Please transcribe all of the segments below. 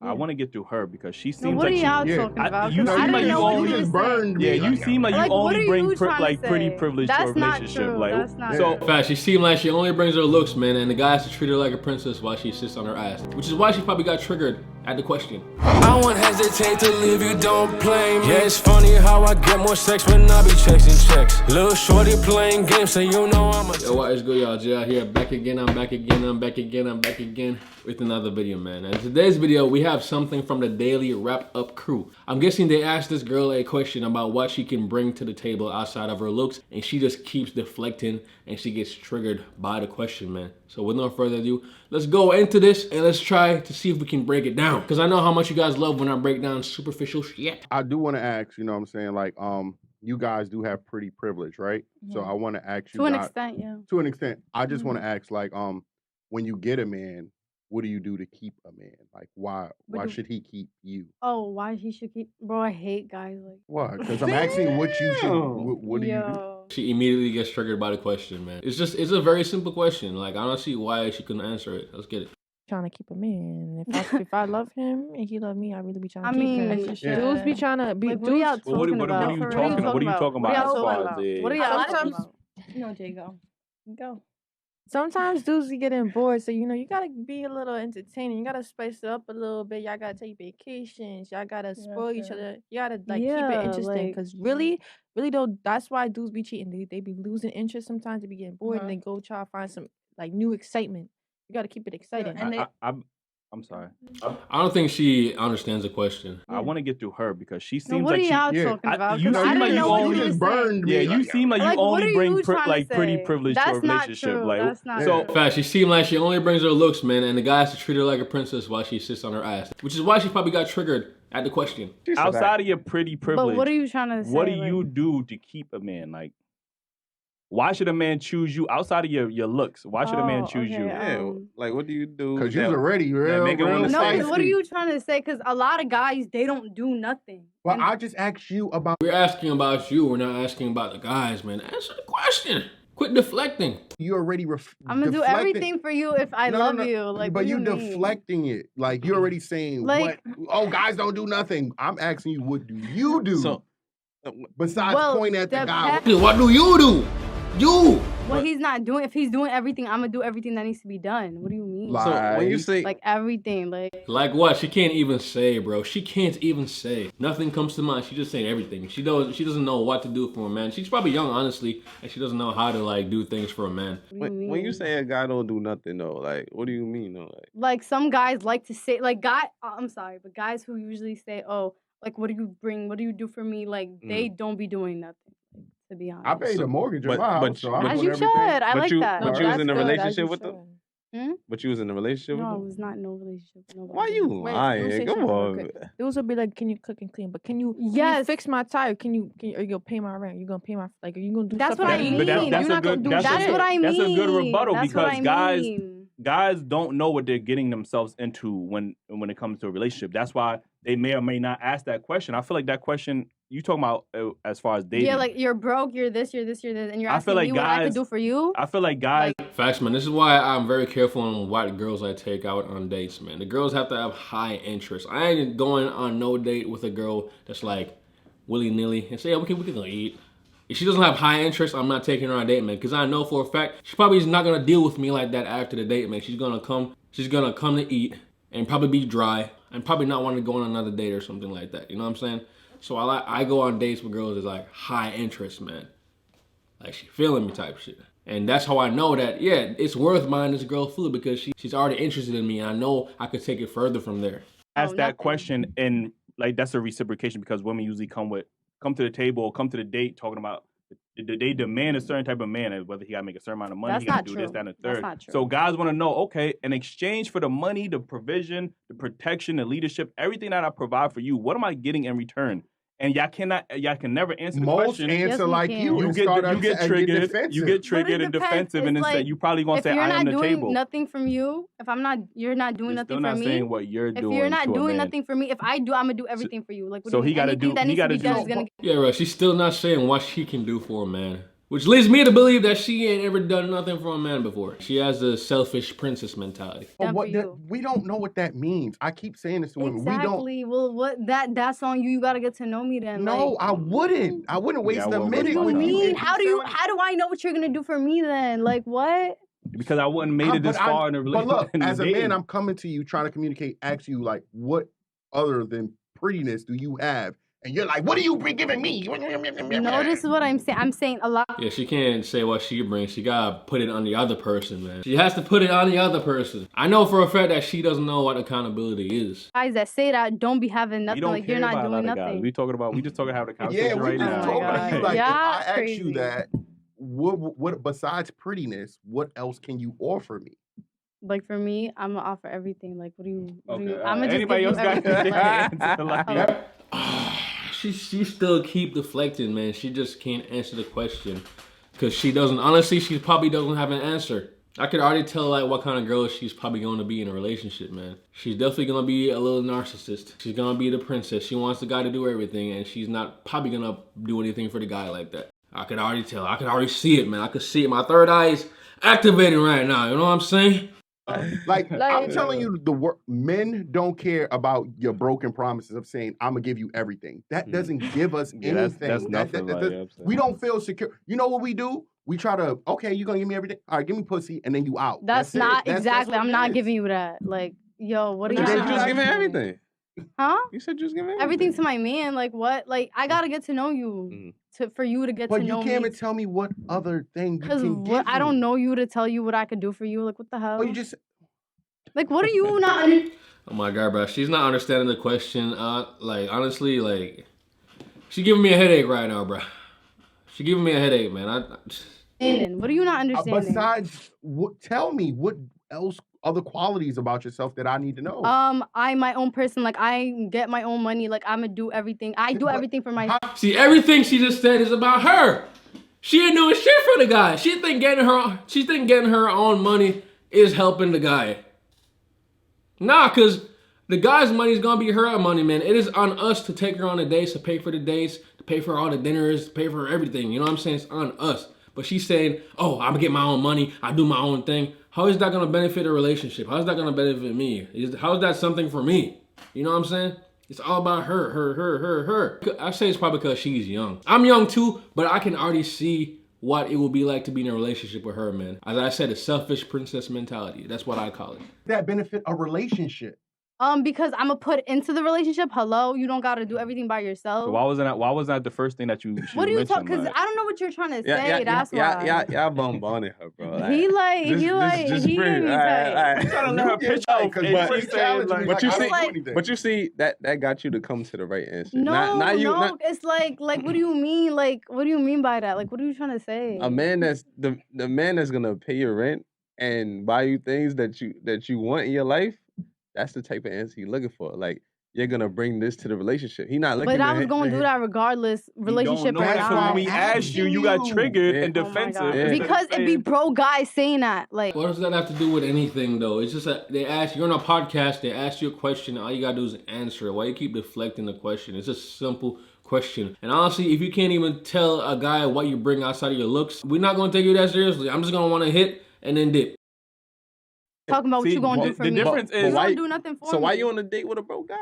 I want to get through her because she seems what like are y'all talking about? You seem like you only just burned. Yeah, you seem like you only bring pretty privilege to a relationship. True. Like, that's not so true. Fact, she seemed like she only brings her looks, man, and the guys to treat her like a princess while she sits on her ass, which is why she probably got triggered at the question. I won't hesitate to leave you, don't blame me. Yeah, it's funny how I get more sex when I be chasing checks. Little shorty playing games, so you know I'm a... Yo, what is good, y'all? JL here, back again, I'm back again with another video, man. And in today's video, we have something from the Daily Wrap-Up crew. I'm guessing they asked this girl a question about what she can bring to the table outside of her looks, and she just keeps deflecting, and she gets triggered by the question, man. So with no further ado, let's go into this, and let's try to see if we can break it down. Because I know how much you guys love when I break down superficial shit. I do want to ask, you know what I'm saying, like, you guys do have pretty privilege, right? Mm-hmm. So I want to ask you to an guys, extent, yeah. To an extent. I just want to ask, like, when you get a man, what do you do to keep a man? Like, why should he keep you? Oh, why he should keep? Bro, I hate guys like. Why? Because I'm asking what you should. What do you do? She immediately gets triggered by the question, man. It's a very simple question. Like, I don't see why she couldn't answer it. Let's get it. Trying to keep a man. If I love him and he love me, I really be trying to keep mean, him. Dudes be trying to be. Like, what are y'all talking about? What are you talking about? What are y'all talking about? No, Jay, go. Sometimes dudes be getting bored, so you gotta be a little entertaining. You gotta spice it up a little bit. Y'all gotta take vacations. Y'all gotta spoil each other. You gotta keep it interesting, cause really though, that's why dudes be cheating. They be losing interest sometimes. They be getting bored and they go try to find some like new excitement. You gotta keep it exciting. I'm sorry. I don't think she understands the question. I want to get through her because she seems what like are y'all talking about? You seem like you only burned me. Yeah, you seem like you only bring pretty privilege to a That's not relationship. true. Like, That's not so true. Fact, she seemed like she only brings her looks, man, and the guys to treat her like a princess while she sits on her ass, which is why she probably got triggered at the question. outside of your pretty privilege, But what are you trying to say? what do you do to keep a man? Like, why should a man choose you outside of your looks? Why should a man choose you? Yeah, like what do you do? Because you're already real. No, what are you trying to say? Because a lot of guys, they don't do nothing. Well, I just asked you about. We're asking about you. We're not asking about the guys, man. Answer the question. Quit deflecting. You already. I'm gonna do everything for you if I love you. Like, but you deflecting it. Like you're already saying, like, what? Oh, guys don't do nothing. I'm asking you, what do you do? So, besides point at the guy. What do you do? You. Well, he's not doing. If he's doing everything, I'm gonna do everything that needs to be done. What do you mean? Like, so when you say like everything, like what? She can't even say, bro. She can't even say. Nothing comes to mind. She just saying everything. She doesn't know what to do for a man. She's probably young, honestly, and she doesn't know how to like do things for a man. when you say a guy don't do nothing though, like what do you mean though? Like some guys like to say, like I'm sorry, but guys who usually say, oh, like what do you bring? What do you do for me? Like they don't be doing nothing. To be honest, I paid a mortgage on my house, so as you should. I like that. But you was in a relationship with them? Hmm? But you was in a relationship with them? No, I was not in no relationship with nobody. Why you lying? Come on. Dudes will be like, can you cook and clean? But can you fix my tire? Are you gonna pay my rent? You gonna pay my are you gonna do that's stuff what like I mean. But that's what I mean. That's a good rebuttal that's because guys don't know what they're getting themselves into when it comes to a relationship. That's why they may or may not ask that question. I feel like that question you talking about as far as dating. Yeah, like you're broke, you're this, and you're asking me what I could do for you. I feel like guys. Facts, man. This is why I'm very careful on what girls I take out on dates, man. The girls have to have high interest. I ain't going on no date with a girl that's like willy-nilly and say, yeah, we can go eat. If she doesn't have high interest, I'm not taking her on a date, man. Because I know for a fact she probably is not gonna deal with me like that after the date, man. She's gonna come to eat and probably be dry and probably not want to go on another date or something like that. You know what I'm saying? So I go on dates with girls that's like high interest, man. Like she feeling me type shit. And that's how I know that, yeah, it's worth buying this girl food because she's already interested in me. And I know I could take it further from there. Ask that question and like that's a reciprocation because women usually come to the table, come to the date talking about they demand a certain type of man, whether he got to make a certain amount of money, he got to do this, that, and the third. That's not true. So guys want to know, okay, in exchange for the money, the provision, the protection, the leadership, everything that I provide for you, what am I getting in return? And y'all can never answer the question. Most answer like you. You get triggered and defensive, and instead you probably gonna say I am the table. If you're not doing nothing from you, you're not doing nothing for me. Still not saying what you're doing. If you're not doing a man. nothing for me, if I do, I'm gonna do everything for you. Like, what so do you he got to do. He got to do. Yeah, right. She's still not saying what she can do for a man. Which leads me to believe that she ain't ever done nothing for a man before. She has the selfish princess mentality. But we don't know what that means. I keep saying this to women. Exactly. Well, that's on you. You gotta get to know me then. No, I wouldn't. I wouldn't waste a minute. What do you mean? How do I know what you're gonna do for me then? Like what? Because I wouldn't made it this far in a relationship. But look, as a man, I'm coming to you trying to communicate, ask you like, what other than prettiness do you have? And you're like, what are you giving me? No, this is what I'm saying. I'm saying a lot. Yeah, she can't say what she brings. She gotta put it on the other person, man. She has to put it on the other person. I know for a fact that she doesn't know what accountability is. Guys that say that don't be having nothing. Like you're not doing nothing. We just talking how the conversation right now. Yeah, we just talking to you. Like, if I ask you that, what besides prettiness, what else can you offer me? Like for me, I'm gonna offer everything. Like, what do you? Okay. I'm gonna anybody just else give you got everything. She still keep deflecting, man. She just can't answer the question because she doesn't. Honestly, she probably doesn't have an answer. I could already tell like what kind of girl she's probably going to be in a relationship, man. She's definitely gonna be a little narcissist. She's gonna be the princess. She wants the guy to do everything, and she's not probably gonna do anything for the guy like that. I could already tell. I could already see it, man. I could see it. My third eye is activating right now. You know what I'm saying? Like I'm telling you, men don't care about your broken promises of saying, I'm going to give you everything. That doesn't give us anything. That's nothing. We don't feel secure. You know what we do? We try to, okay, you're going to give me everything? All right, give me pussy, and then you out. That's not exactly. I'm not giving you that. Like, yo, what are you You doing? just giving everything. Huh? You said just giving everything to my man. Like, what? Like, I got to get to know you for you to get to know me. But you can't even tell me what other thing you can give I don't know you to tell you what I could do for you. Like, what the hell? Well, you just... Like, what are you not... Oh my God, bro. She's not understanding the question. Like, honestly, like, she giving me a headache right now, bro. She giving me a headache, man. What are you not understanding? Besides, tell me what else, other qualities about yourself that I need to know. I'm my own person. Like, I get my own money. Like, I'm gonna do everything. I do everything for myself. See, everything she just said is about her. She ain't doing shit for the guy. She think getting her own money is helping the guy. Nah, because the guy's money is going to be her money, man. It is on us to take her on the dates, to pay for the dates, to pay for all the dinners, to pay for everything. You know what I'm saying? It's on us. But she's saying, oh, I'm going to get my own money. I do my own thing. How is that going to benefit a relationship? How is that going to benefit me? How is that something for me? You know what I'm saying? It's all about her. I say it's probably because she's young. I'm young too, but I can already see what it will be like to be in a relationship with her, man. As I said, a selfish princess mentality. That's what I call it. That benefit a relationship. Because I'm gonna put into the relationship. Hello, you don't gotta do everything by yourself. So why wasn't that the first thing that you? What do you talk? Because I don't know what you're trying to say. That's why. Y'all bombarding her, bro. Like, he gave me I'm trying to let her pitch out, but but you see that got you to come to the right answer. No. It's like what do you mean? Like, what do you mean by that? Like, what are you trying to say? A man that's the man that's gonna pay your rent and buy you things that you want in your life. That's the type of answer you're looking for. Like, you're gonna bring this to the relationship. He not looking. But I was gonna do that regardless, relationship or not. So when we asked you, you got triggered and defensive. Because it be bro guys saying that. Like, what does that have to do with anything, though? It's just that they ask you're on a podcast. They ask you a question. All you gotta do is answer it. Why you keep deflecting the question? It's a simple question. And honestly, if you can't even tell a guy what you bring outside of your looks, we're not gonna take you that seriously. I'm just gonna want to hit and then dip. Talking about what you gonna do for me. The difference is you don't do nothing for me. So why you on a date with a broke guy?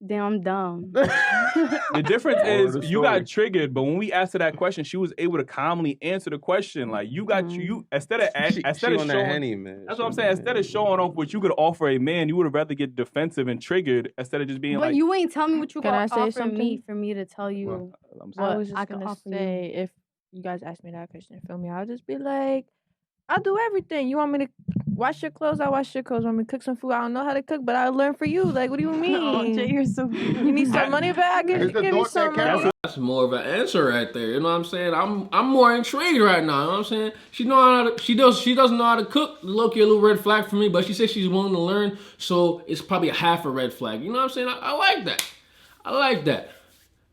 Damn, I'm dumb. The difference is you got triggered, but when we asked her that question, she was able to calmly answer the question. Like you got you instead of showing, man. That's what I'm saying. Instead of showing off what you could offer a man, you would have rather get defensive and triggered instead of just being but like. But you ain't tell me what you gonna offer something? me for me to tell you. I was just gonna say if you guys ask me that question, feel me? I'll just be like, I'll do everything. You want me to wash your clothes? I'll wash your clothes. Want me to cook some food? I don't know how to cook, but I'll learn for you. Like, what do you mean? Oh, Jay, you're so You need some money back? Give me some money. That's more of an answer right there. You know what I'm saying? I'm more intrigued right now. You know what I'm saying? She doesn't know how to cook. Low-key a little red flag for me, but she says she's willing to learn, so it's probably a half a red flag. You know what I'm saying? I like that. I like that.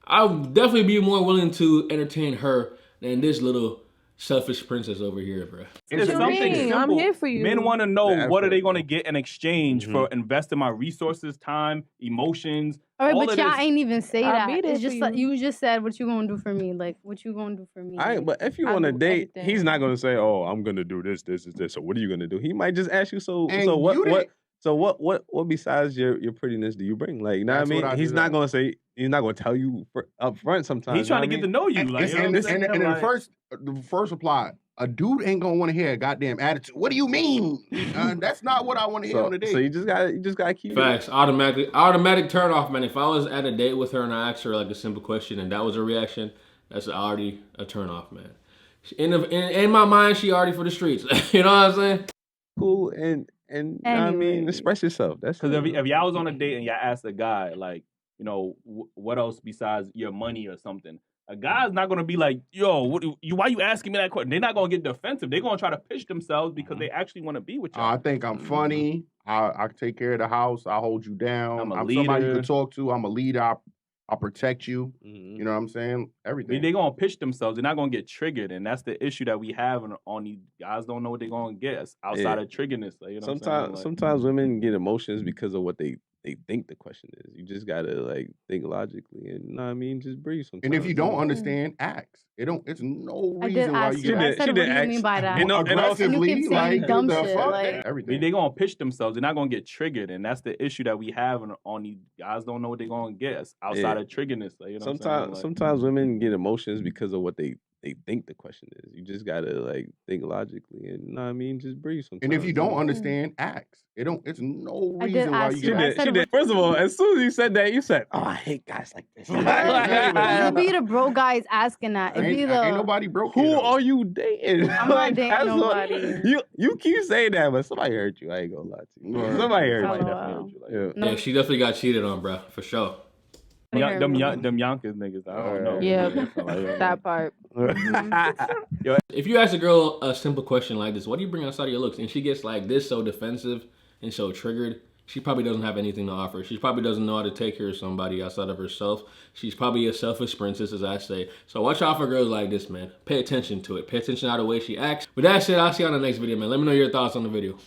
I'll definitely be more willing to entertain her than this little selfish princess over here, bro. It's something simple. I'm here for you. Men want to know The what are effort, they going to get in exchange for investing my resources, time, emotions. All right, all but of y'all this. ain't even say I'll that. be there It's just for like you just said, what you gonna do for me? Like, what you gonna do for me? All right, but if you I want to do date, he's everything. not gonna say, "Oh, I'm gonna do this, this, and this." So what are you gonna do? He might just ask you, "So And what you didn't- so what besides your prettiness do you bring?" Like, you know what I That's mean? what I He's do not that. gonna say. He's not gonna tell you up front. Sometimes He's trying to get to know you. And, Like, you know and, what I'm saying? and Like, the first reply, a dude ain't gonna want to hear a goddamn attitude. What do you mean? That's not what I want to hear on the date. So you just gotta keep Facts. Automatic turn off, man. If I was at a date with her and I asked her like a simple question and that was her reaction, that's already a turn off, man. In my mind, she already for the streets. You know what I'm saying? cool and you know what I mean, Anyways. express yourself. That's Because it. if y'all was on a date and y'all asked a guy, like, you know, what else besides your money or something, a guy's not gonna be like, yo, why you asking me that question? They're not gonna get defensive. They're gonna try to pitch themselves because they actually want to be with y'all. I think I'm funny. I take care of the house. I hold you down. I'm a somebody you leader. can talk to. I'm a leader. I'll protect you. Mhm. You know what I'm saying? Everything. They're gonna pitch themselves. They're not gonna get triggered, and that's the issue that we have on these guys. Don't know what they're gonna get outside of triggerness. Like, you know what I'm saying? Sometimes women get emotions because of what they think the question is. You just gotta like think logically, and you know what I mean, just breathe. Sometimes. And if you don't understand, ask. It's no I did reason why ask you you. get I said, what do you mean by that? And And aggressively. you keep saying Like, dumb the shit, fuck? like- Everything. They're gonna pitch themselves. They're not gonna get triggered, and that's the issue that we have on these guys. Don't know what they're gonna get outside of triggerness. Like, you know what I'm saying? Sometimes women get emotions because of what they think the question is. You just gotta like think logically, and you know what I mean, just breathe. Sometimes. And if you don't understand, ask. It's no I did reason why ask you you. get. I said, First of all, as soon as you said that, you said, "Oh, I hate guys like this." You be the bro guys asking that. It be Ain't the nobody broke. Who here, though. are you dating? I'm not dating that's what- nobody. you keep saying that, but somebody hurt you. I ain't gonna lie to you. Right. Somebody hurt LOL. you. Definitely hurt you. Like, No. Yeah, she definitely got cheated on, bro, for sure. them Yonkers niggas. I don't know. Yeah, Like, that part. If you ask a girl a simple question like this, what do you bring outside of your looks? And she gets like this so defensive and so triggered, she probably doesn't have anything to offer. She probably doesn't know how to take care of somebody outside of herself. She's probably a selfish princess, as I say. So watch out for girls like this, man. Pay attention to it. Pay attention to the way she acts. With that said, I'll see you on the next video, man. Let me know your thoughts on the video.